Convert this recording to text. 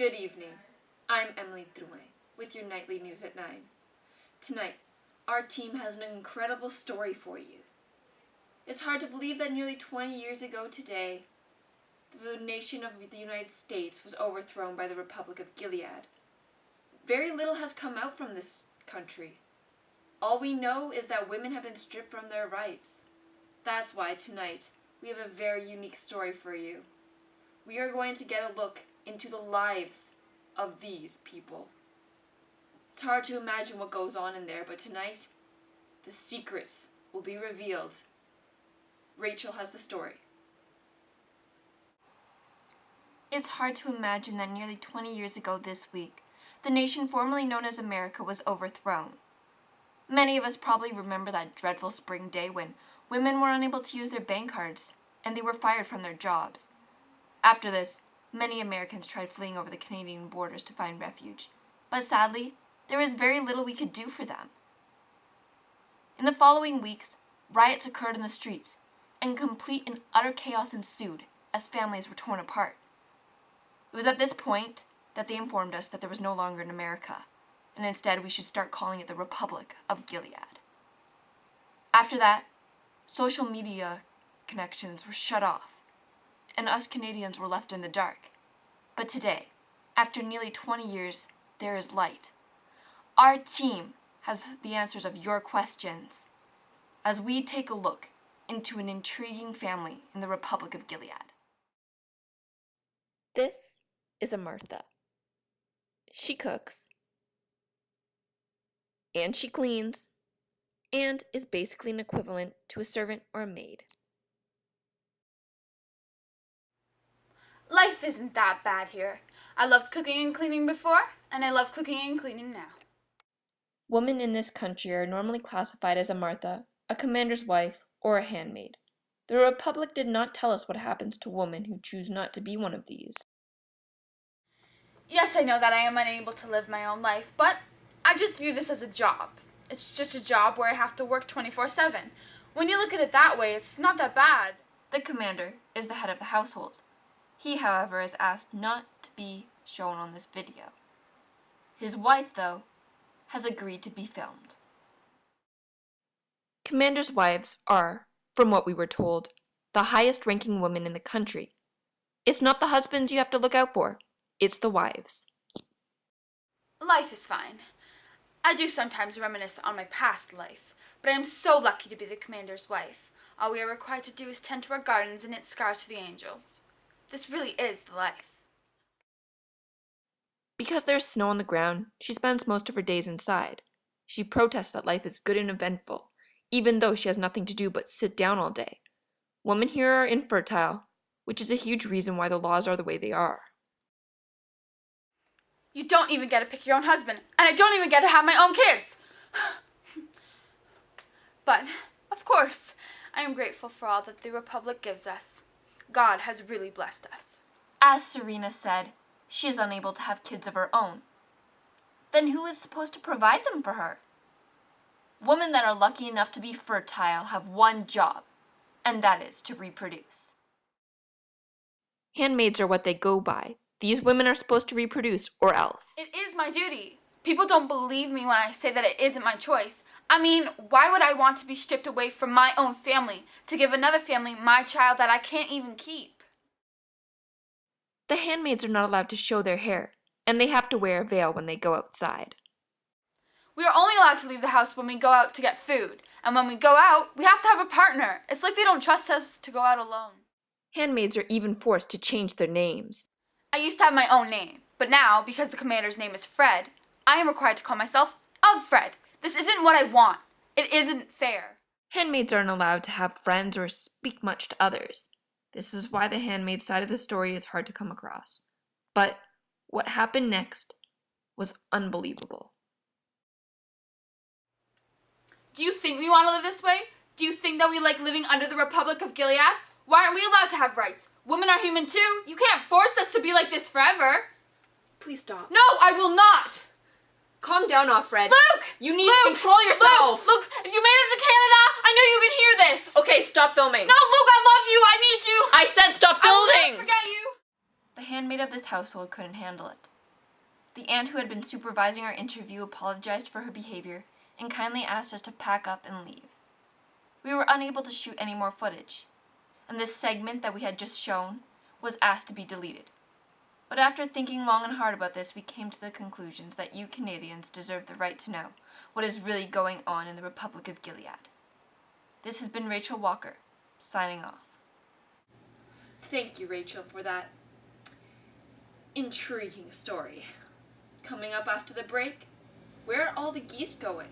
Good evening. I'm Emilie with your nightly news at 9. Tonight, our team has an incredible story for you. It's hard to believe that nearly 20 years ago today, the nation of the United States was overthrown by the Republic of Gilead. Very little has come out from this country. All we know is that women have been stripped from their rights. That's why tonight we have a very unique story for you. We are going to get a look into the lives of these people. It's hard to imagine what goes on in there, but tonight, the secrets will be revealed. Rachel has the story. It's hard to imagine that nearly 20 years ago this week, the nation formerly known as America was overthrown. Many of us probably remember that dreadful spring day when women were unable to use their bank cards and they were fired from their jobs. After this, many Americans tried fleeing over the Canadian borders to find refuge, but sadly, there was very little we could do for them. In the following weeks, riots occurred in the streets, and complete and utter chaos ensued as families were torn apart. It was at this point that they informed us that there was no longer an America, and instead we should start calling it the Republic of Gilead. After that, social media connections were shut off, and us Canadians were left in the dark. But today, after nearly 20 years, there is light. Our team has the answers of your questions as we take a look into an intriguing family in the Republic of Gilead. This is a Martha. She cooks, and she cleans, and is basically an equivalent to a servant or a maid. Life isn't that bad here. I loved cooking and cleaning before, and I love cooking and cleaning now. Women in this country are normally classified as a Martha, a commander's wife, or a handmaid. The Republic did not tell us what happens to women who choose not to be one of these. Yes, I know that I am unable to live my own life, but I just view this as a job. It's just a job where I have to work 24/7. When you look at it that way, it's not that bad. The commander is the head of the household. He, however, is asked not to be shown on this video. His wife, though, has agreed to be filmed. Commanders' wives are, from what we were told, the highest-ranking women in the country. It's not the husbands you have to look out for, it's the wives. Life is fine. I do sometimes reminisce on my past life, but I am so lucky to be the commander's wife. All we are required to do is tend to our gardens and knit scarves for the angels. This really is the life. Because there's snow on the ground, she spends most of her days inside. She protests that life is good and eventful, even though she has nothing to do but sit down all day. Women here are infertile, which is a huge reason why the laws are the way they are. You don't even get to pick your own husband, and I don't even get to have my own kids. But, of course, I am grateful for all that the Republic gives us. God has really blessed us. As Serena said, she is unable to have kids of her own. Then who is supposed to provide them for her? Women that are lucky enough to be fertile have one job, and that is to reproduce. Handmaids are what they go by. These women are supposed to reproduce, or else. It is my duty. People don't believe me when I say that it isn't my choice. I mean, why would I want to be stripped away from my own family to give another family my child that I can't even keep? The handmaids are not allowed to show their hair, and they have to wear a veil when they go outside. We are only allowed to leave the house when we go out to get food, and when we go out, we have to have a partner. It's like they don't trust us to go out alone. Handmaids are even forced to change their names. I used to have my own name, but now, because the commander's name is Fred, I am required to call myself of Fred. This isn't what I want. It isn't fair. Handmaids aren't allowed to have friends or speak much to others. This is why the handmaid side of the story is hard to come across. But what happened next was unbelievable. Do you think we want to live this way? Do you think that we like living under the Republic of Gilead? Why aren't we allowed to have rights? Women are human too. You can't force us to be like this forever. Please stop. No, I will not. Calm down, Fred. Luke! You need to control yourself. Luke, if you made it to Canada, I know you can hear this. Okay, stop filming. No, Luke, I love you. I need you. I said stop filming. I will never forget you. The handmaid of this household couldn't handle it. The aunt who had been supervising our interview apologized for her behavior and kindly asked us to pack up and leave. We were unable to shoot any more footage, and this segment that we had just shown was asked to be deleted. But after thinking long and hard about this, we came to the conclusions that you Canadians deserve the right to know what is really going on in the Republic of Gilead. This has been Rachel Walker, signing off. Thank you, Rachel, for that intriguing story. Coming up after the break, where are all the geese going?